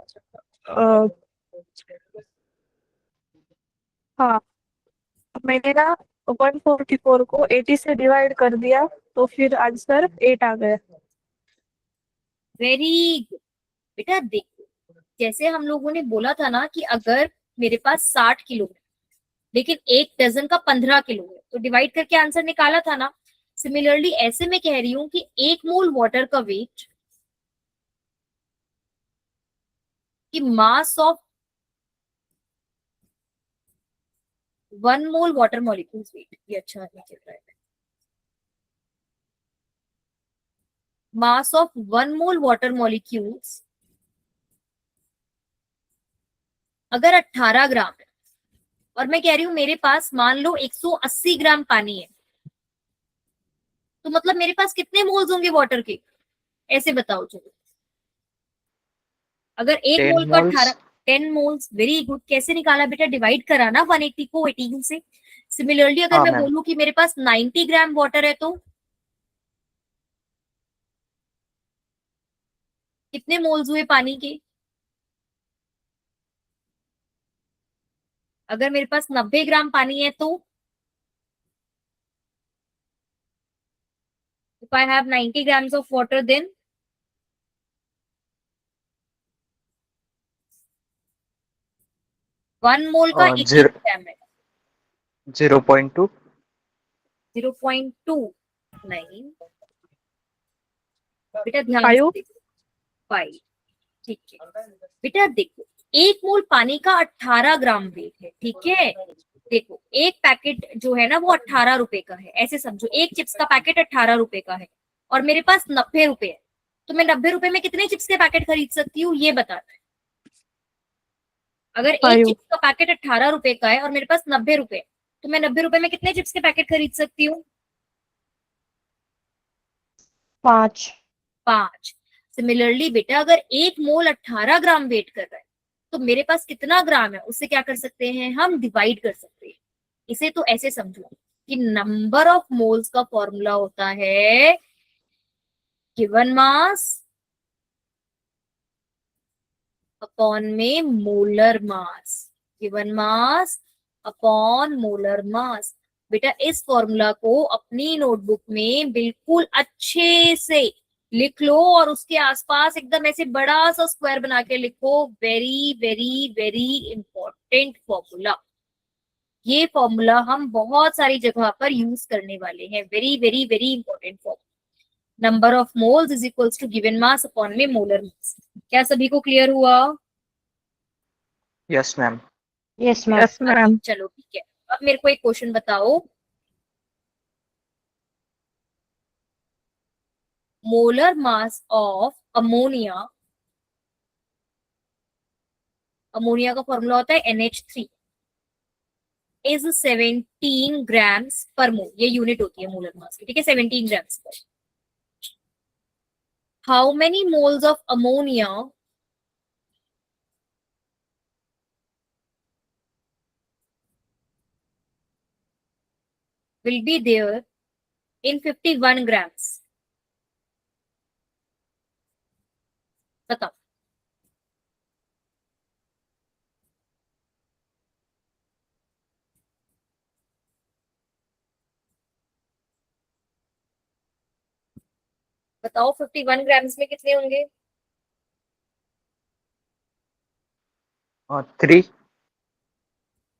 हाँ, मैंने ना 144 को 80 से डिवाइड कर दिया तो फिर आंसर 8 आ गया। वेरी गुड बेटा, देखो जैसे हम लोगों ने बोला था ना कि अगर मेरे पास 60 किलो है लेकिन 1 डजन का 15 किलो है, तो डिवाइड करके आंसर निकाला था ना। सिमिलरली ऐसे में कह रही हूं कि 1 मोल वाटर का वेट कि mass of 1 mole water molecules weight, ये अच्छा नहीं चल रहा है। Mass of 1 mole water molecules अगर 18 ग्राम है और मैं कह रही हूँ मेरे पास मान लो 180 ग्राम पानी है, तो मतलब मेरे पास कितने मोल्स होंगे वाटर के, ऐसे बताओ चलो। अगर एक 10 मोल का moles. 18, 10 moles, very good. कैसे निकाला बेटा, डिवाइड करा ना 180 को 18 से। सिमिलरली अगर हाँ मैं मैम। बोलूं कि मेरे पास 90 ग्राम वाटर है तो कितने मोल्स हुए पानी के। अगर मेरे पास 90 ग्राम पानी है तो if I have 90 grams of water then 1 मोल का 18 ग्राम है। 0.2. 0.2 नहीं बेटा, ध्यान से 5 देखो। 5, ठीक है बेटा। देखो एक मोल पानी का 18 ग्राम वेट है, ठीक है। देखो एक पैकेट जो है ना वो 18 रुपए का है, ऐसे समझो एक चिप्स का पैकेट 18 रुपए का है और मेरे पास 90 रुपए है, तो मैं 90 रुपए में कितने चिप्स के पैकेट खरीद सकती हूँ ये बताना है। अगर एक 5 चिप्स का पैकेट 18 रुपए का है और मेरे पास 90 रुपए, तो मैं 90 रुपए में कितने चिप्स के पैकेट खरीद सकती हूँ। 5। 5। सिमिलरली बेटा अगर एक मोल 18 ग्राम वेट कर रहा है तो मेरे पास कितना ग्राम है उससे क्या कर सकते हैं, हम डिवाइड कर सकते हैं। इसे तो ऐसे समझो कि नंबर ऑफ मोल्स का फॉर्मूला होता है गिवन मास अपॉन में मोलर मास, given mass upon molar mass. बेटा इस फॉर्मूला को अपनी नोटबुक में बिल्कुल अच्छे से लिख लो और उसके आसपास एकदम ऐसे बड़ा सा स्क्वायर बना के लिखो। Very very very important formula. ये फॉर्मूला हम बहुत सारी जगह पर यूज करने वाले हैं। Very very very important formula. Number of moles is equals to given mass upon में मोलर मास। क्या सभी को क्लियर हुआ। Yes ma'am. Yes, ma'am. Yes ma'am. चलो ठीक है, अब मेरे को एक क्वेश्चन बताओ। Molar mass of ammonia, ammonia का फॉर्मूला होता है NH3 इज 17 ग्राम्स पर मोल। ये यूनिट होती है मोलर मास की, ठीक है, 17 ग्राम्स पर। How many moles of ammonia will be there in 51 grams। बताओ। बताओ 51 ग्राम्स में कितने होंगे। 3.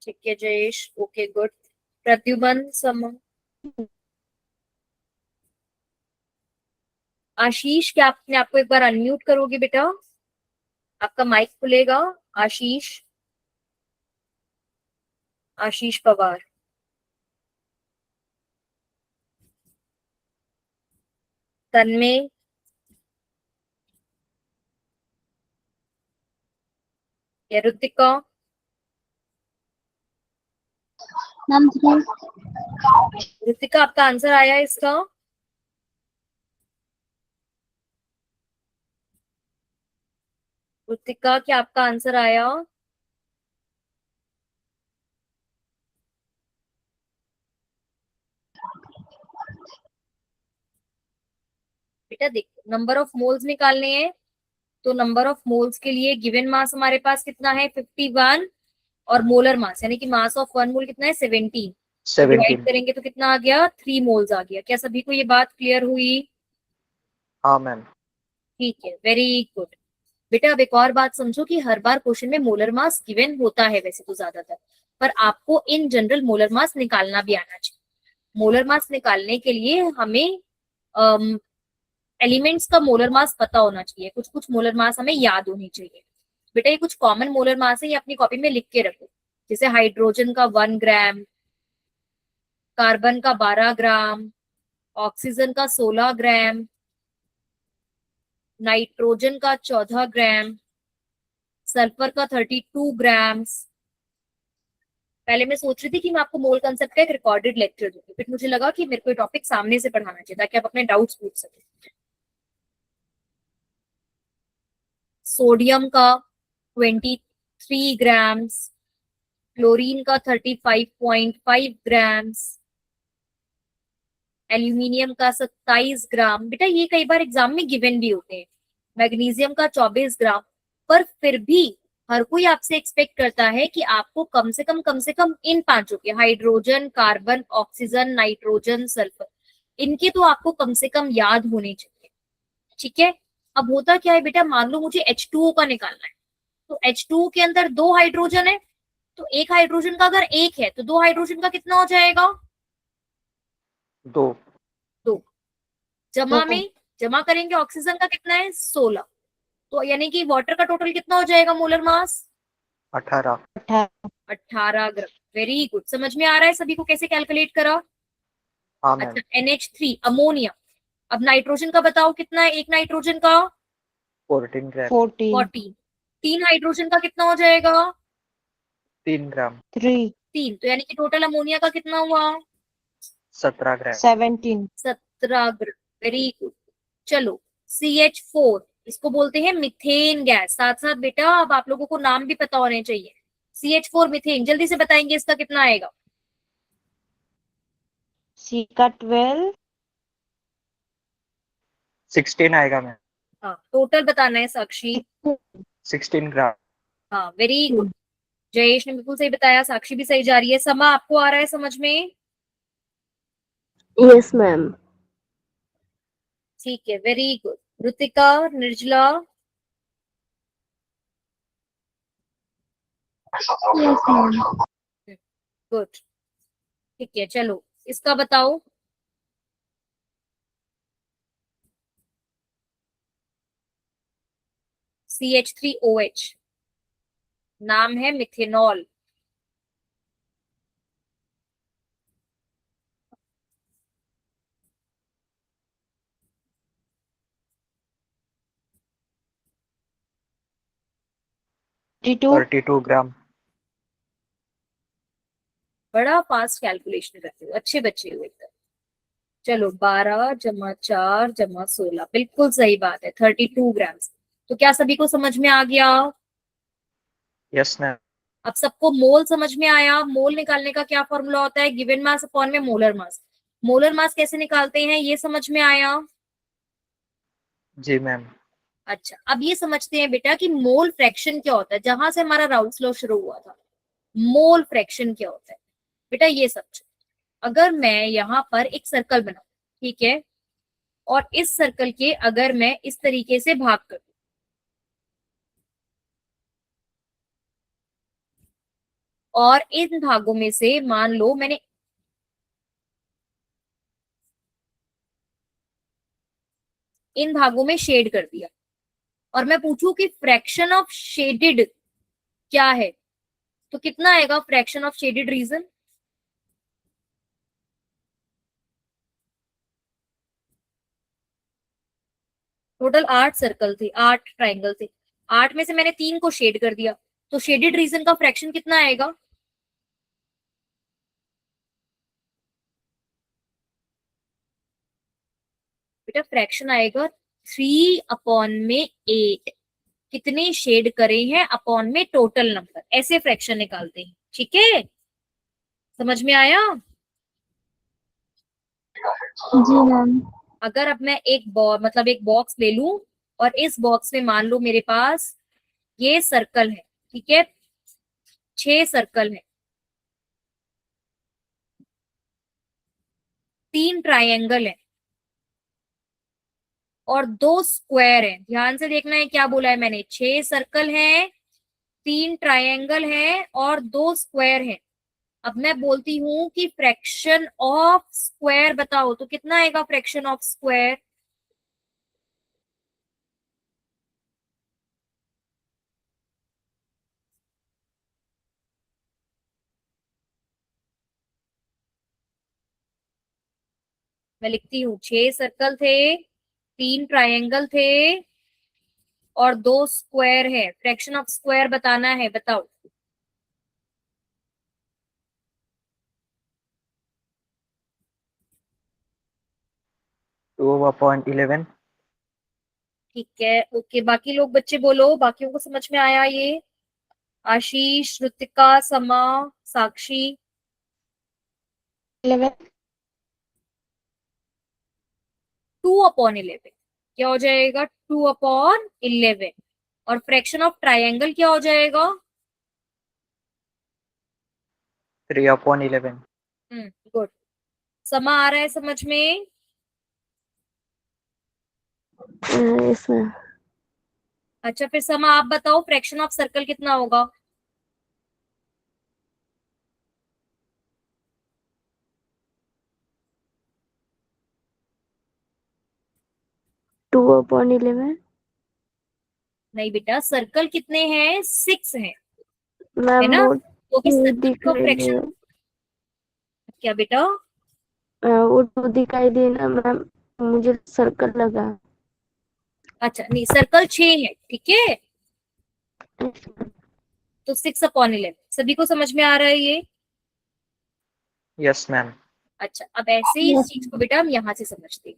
ठीक है जयेश, ओके गुड। प्रद्युमन, सम, आशीष, क्या आपने आपको एक बार अनम्यूट करोगे बेटा, आपका माइक खुलेगा। आशीष, आशीष पवार। तन्मय, या ऋतिका। ऋतिका आपका आंसर आया इसका। ऋतिका क्या आपका आंसर आया। बेटा देखो नंबर ऑफ मोल्स निकालने हैं, तो नंबर ऑफ मोल्स के लिए गिवन मास हमारे पास कितना है 51 और मोलर मास यानी कि मास ऑफ 1 मोल कितना है 17। डिवाइड 17. करेंगे तो कितना आ गया 3 मोल्स आ गया। क्या सभी को ये बात क्लियर हुई। हाँ मैम। ठीक है, वेरी गुड। बेटा अब एक और बात समझो कि हर बार क्वेश्चन में मोलर मास गिवन होता है वैसे तो ज्यादातर, पर आपको इन जनरल मोलर मास निकालना भी आना चाहिए। मोलर मास निकालने के लिए हमें एलिमेंट्स का मोलर मास पता होना चाहिए, कुछ कुछ मोलर मास हमें याद होनी चाहिए। बेटा ये कुछ कॉमन मोलर मास है, ये अपनी कॉपी में लिख के रखो। जैसे हाइड्रोजन का 1 ग्राम, कार्बन का 12 ग्राम, ऑक्सीजन का 16 ग्राम, नाइट्रोजन का 14 ग्राम, सल्फर का 32 ग्राम्स, पहले मैं सोच रही थी कि मैं आपको मोल कंसेप्ट का एक रिकॉर्डेड लेक्चर दूंगी, फिर मुझे लगा कि मेरे को टॉपिक सामने से पढ़ाना चाहिए ताकि आप अपने डाउट्स पूछ सकें। सोडियम का 23 ग्राम्स, क्लोरीन का 35.5 ग्राम्स, एल्यूमिनियम का 27 ग्राम। बेटा ये कई बार एग्जाम में गिवन भी होते हैं। मैग्नीशियम का 24 ग्राम। पर फिर भी हर कोई आपसे एक्सपेक्ट करता है कि आपको कम से कम इन पांचों के, hydrogen, carbon, oxygen, nitrogen, sulphur, इनके तो आपको कम से कम याद होने चाहिए। ठीक है। अब होता क्या है बेटा, मान लो मुझे H2O का निकालना है, तो H2O के अंदर 2 हाइड्रोजन है, तो एक हाइड्रोजन का अगर एक है तो 2 हाइड्रोजन का कितना हो जाएगा? 2 2। जमा दो। में जमा करेंगे ऑक्सीजन का कितना है? 16। तो यानी कि वाटर का टोटल कितना हो जाएगा molar mass? 18 18 18 gram. Very good. समझ में आ रहा है सभी को कैसे कैलकुलेट करा? हाँ मैम। अच्छा, NH3 अमोनिया। अब नाइट्रोजन का बताओ कितना है? एक नाइट्रोजन का 14 ग्राम 14 14। 3 हाइड्रोजन का कितना हो जाएगा? 3 ग्राम 3 3। तो यानी कि टोटल अमोनिया का कितना हुआ? 17 ग्राम 17 17 ग्राम। Very good. चलो, CH4, इसको बोलते हैं मिथेन गैस। साथ साथ बेटा अब आप लोगों को नाम भी पता होने चाहिए। CH4 मिथेन, जल्दी से बताएंगे इसका कितना आएगा? C का 12 16 आएगा मैम। हाँ, टोटल बताना है साक्षी। 16 ग्राम हाँ, वेरी गुड। जयेश ने बिल्कुल सही बताया, साक्षी भी सही जा रही है। समा, आपको आ रहा है समझ में? Yes ma'am. ठीक है, वेरी गुड। ऋतिका, निर्जला, यस मैम। गुड। ठीक है, चलो इसका बताओ। CH3OH, नाम है मिथेनॉल।32 32 ग्राम बड़ा फास्ट कैलकुलेशन करते हो, अच्छे बच्चे हो एकदम। चलो, 12 जमा 4 जमा 16, बिल्कुल सही बात है, 32 ग्राम। तो क्या सभी को समझ में आ गया? Yes ma'am. अब सबको मोल समझ में आया? मोल निकालने का क्या फॉर्मूला होता है? गिवन मास अपॉन में मोलर मास। मोलर मास कैसे निकालते हैं ये समझ में आया? जी मैम। अच्छा, अब ये समझते हैं बेटा कि मोल फ्रैक्शन क्या होता है, जहां से हमारा राउल्स लॉ शुरू हुआ था। मोल फ्रैक्शन क्या होता है बेटा, ये समझो। अगर मैं यहाँ पर एक सर्कल बनाऊं, ठीक है, और इस सर्कल के अगर मैं इस तरीके से भाग कर दूं, और इन भागों में से मान लो मैंने इन भागों में शेड कर दिया, और मैं पूछूं कि फ्रैक्शन ऑफ शेडेड क्या है, तो कितना आएगा fraction of shaded region? Total 8 circle थे, 8 ट्राइंगल थे। 8 में से मैंने 3 को शेड कर दिया, तो शेडेड रीजन का फ्रैक्शन कितना आएगा? बेटा फ्रैक्शन आएगा 3/8। कितने शेड करे हैं अपॉन में टोटल नंबर, ऐसे फ्रैक्शन निकालते हैं। ठीक है, समझ में आया? जी मैम। अगर अब मैं एक बॉक्स ले लूं, और इस बॉक्स में मान लो मेरे पास ये सर्कल है, ठीक है, 6 सर्कल है, 3 ट्राइंगल है, और 2 स्क्वायर है। ध्यान से देखना है क्या बोला है मैंने, 6 सर्कल है, 3 ट्राइंगल है, और 2 स्क्वायर है। अब मैं बोलती हूँ कि फ्रैक्शन ऑफ स्क्वायर बताओ, तो कितना आएगा फ्रैक्शन ऑफ स्क्वायर? मैं लिखती हूँ, 6 सर्कल थे, 3 ट्राइंगल थे, और 2 स्क्वायर है। फ्रैक्शन ऑफ स्क्वायर बताना है, बताओ। 2/11. ठीक है, ओके, बाकी लोग बच्चे बोलो, बाकियों को समझ में आया ये? आशीष, श्रुतिका, समा, साक्षी? 11. 2/11 क्या हो जाएगा? 2/11। और फ्रैक्शन ऑफ ट्राइंगल क्या हो जाएगा? 3/11. गुड। समा आ रहा है समझ में? Yes ma'am. अच्छा, फिर समा आप बताओ, फ्रैक्शन ऑफ सर्कल कितना होगा? 2/11 नहीं बेटा, सर्कल कितने हैं? 6 हैं, है मैम। ना? वो तो इस सर्कल दिख का रही फ्रैक्शन है। क्या बेटा? वो 2 दिखाई दे ना मैम, मुझे सर्कल लगा। अच्छा नहीं, सर्कल 6 है, ठीक है, तो 6/11 सभी को समझ में आ रहा है ये? Yes, ma'am. अच्छा, अब ऐसे ही इस चीज को बेटा हम यहाँ से समझते हैं।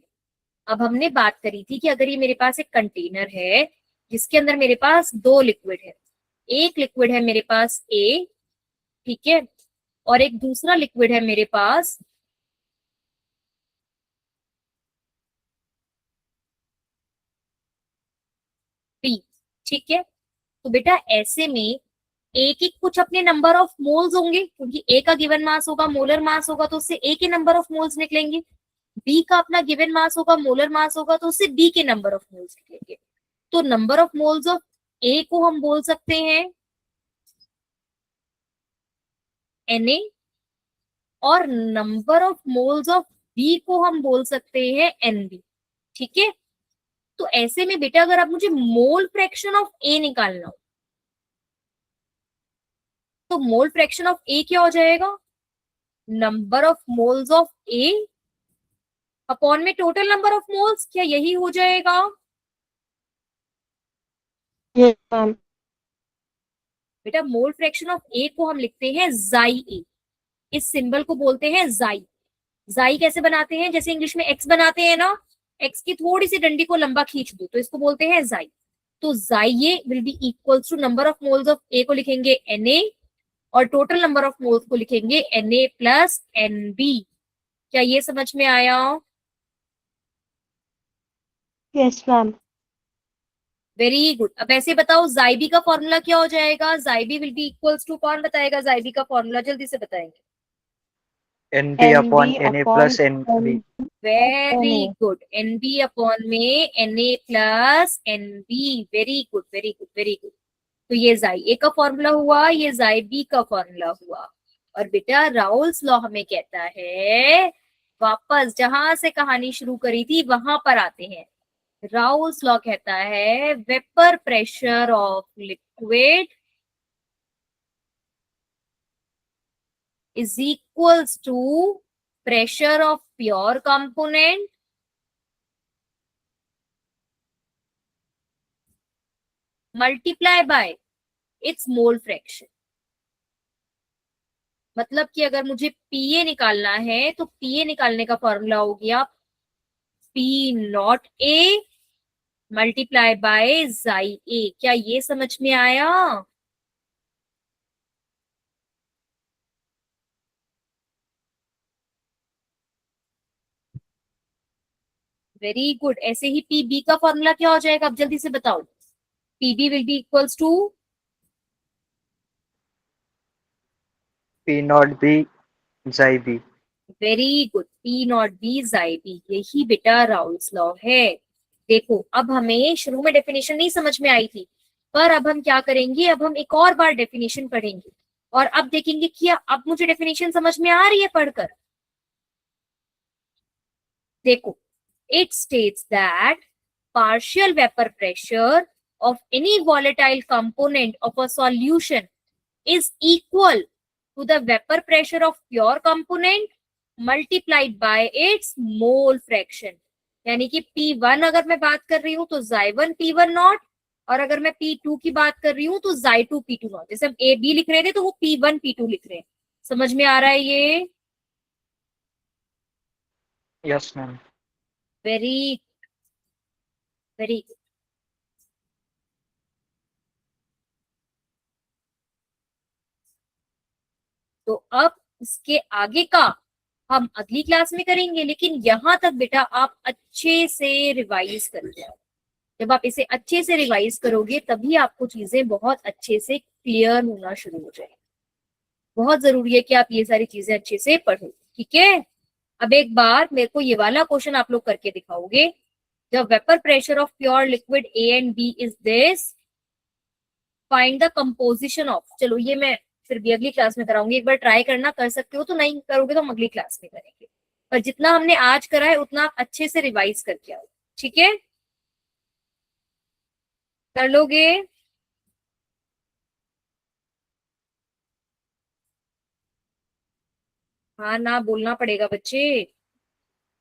अब हमने बात करी थी कि अगर ये मेरे पास एक कंटेनर है जिसके अंदर मेरे पास 2 लिक्विड है, एक लिक्विड है मेरे पास ए, ठीक है, और एक दूसरा लिक्विड है मेरे पास बी, ठीक है। तो बेटा ऐसे में ए के कुछ अपने नंबर ऑफ मोल्स होंगे, क्योंकि ए का गिवन मास होगा, मोलर मास होगा, तो उससे ए के नंबर ऑफ मोल्स निकलेंगे। बी का अपना गिवन मास होगा, मोलर मास होगा, तो उससे बी के नंबर ऑफ मोल्स निकलेंगे। तो number of moles of A को हम बोल सकते हैं Na, और number of moles of B को हम बोल सकते हैं Nb, ठीक है। तो ऐसे में बेटा अगर आप मुझे मोल फ्रैक्शन ऑफ ए निकालना हो, तो मोल फ्रैक्शन ऑफ ए क्या हो जाएगा? Number of moles of A upon में टोटल नंबर ऑफ मोल्स, क्या यही हो जाएगा? Yes, ma'am. बेटा मोल फ्रैक्शन ऑफ ए को हम लिखते हैं जाई ए, इस सिंबल को बोलते हैं जाई। जाई कैसे बनाते हैं? जैसे इंग्लिश में एक्स बनाते हैं ना, एक्स की थोड़ी सी डंडी को लंबा खींच दो तो इसको बोलते हैं जाई। तो जाई A will be equals to number of moles of A को लिखेंगे Na, और टोटल नंबर ऑफ मोल्स को लिखेंगे Na प्लस Nb। क्या ये समझ में आया? Yes, ma'am. Very good. अब ऐसे बताओ जाइबी का फॉर्मूला क्या हो जाएगा? जाइबी विल बी इक्वल्स टू, कौन बताएगा जाइबी का फॉर्मूला? जल्दी से बताएंगे। NB/Na plus NB. Very Na. Good, NB upon में Na plus NB. Very good, very good, very good. तो ये जाई ए का फॉर्मूला हुआ, ये जाई बी का फॉर्मूला हुआ। और बेटा राउल्स लॉ हमें कहता है, वापस जहां से कहानी शुरू करी थी वहां पर आते हैं। राउल्स लॉ कहता है vapour pressure of liquid is equals to pressure of pure component multiply by its mole fraction। मतलब कि अगर मुझे पीए निकालना है तो पीए निकालने का फॉर्मूला हो गया P not A multiply by जाई ए। क्या ये समझ में आया? Very good. ऐसे ही पी बी का फॉर्मूला क्या हो जाएगा? अब जल्दी से बताओ। PB will be equals to P0B Xi B. Very good, P not B जाई बी। यही बेटा राउल्स लॉ है। देखो अब हमें शुरू में डेफिनेशन नहीं समझ में आई थी, पर अब हम क्या करेंगे, अब हम एक और बार डेफिनेशन पढ़ेंगे और अब देखेंगे कि अब मुझे डेफिनेशन समझ में आ रही है पढ़कर। देखो, it states that partial vapor pressure of any volatile component of a solution is equal to the vapor pressure of pure component multiplied by its mole fraction। यानी कि P1 अगर मैं बात कर रही हूं तो Xi1 P1 नॉट, और अगर मैं P2 की बात कर रही हूं तो Xi2 P2 नॉट। जैसे हम A B लिख रहे थे तो वो P1 P2 लिख रहे हैं। समझ में आ रहा है ये? Yes, ma'am. Very very good. तो अब इसके आगे का हम अगली क्लास में करेंगे, लेकिन यहाँ तक बेटा आप अच्छे से रिवाइज कर जाओ। जब आप इसे अच्छे से रिवाइज करोगे तभी आपको चीजें बहुत अच्छे से क्लियर होना शुरू हो जाएगी। बहुत जरूरी है कि आप ये सारी चीजें अच्छे से पढ़ो, ठीक है। अब एक बार मेरे को ये वाला क्वेश्चन आप लोग करके दिखाओगे। The vapour pressure of pure liquid A and B is this, find the composition of. चलो ये मैं फिर भी अगली क्लास में कराऊंगी, एक बार ट्राई करना, कर सकते हो तो, नहीं करोगे तो हम अगली क्लास में करेंगे। पर जितना हमने आज करा है उतना आप अच्छे से रिवाइज करके आओ, ठीक है। कर लोगे? हाँ ना बोलना पड़ेगा बच्चे।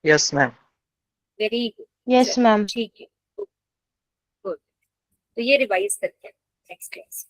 Yes ma'am. Very good, Yes, ma'am. ठीक है, गुड। तो ये रिवाइज करके नेक्स्ट क्लास।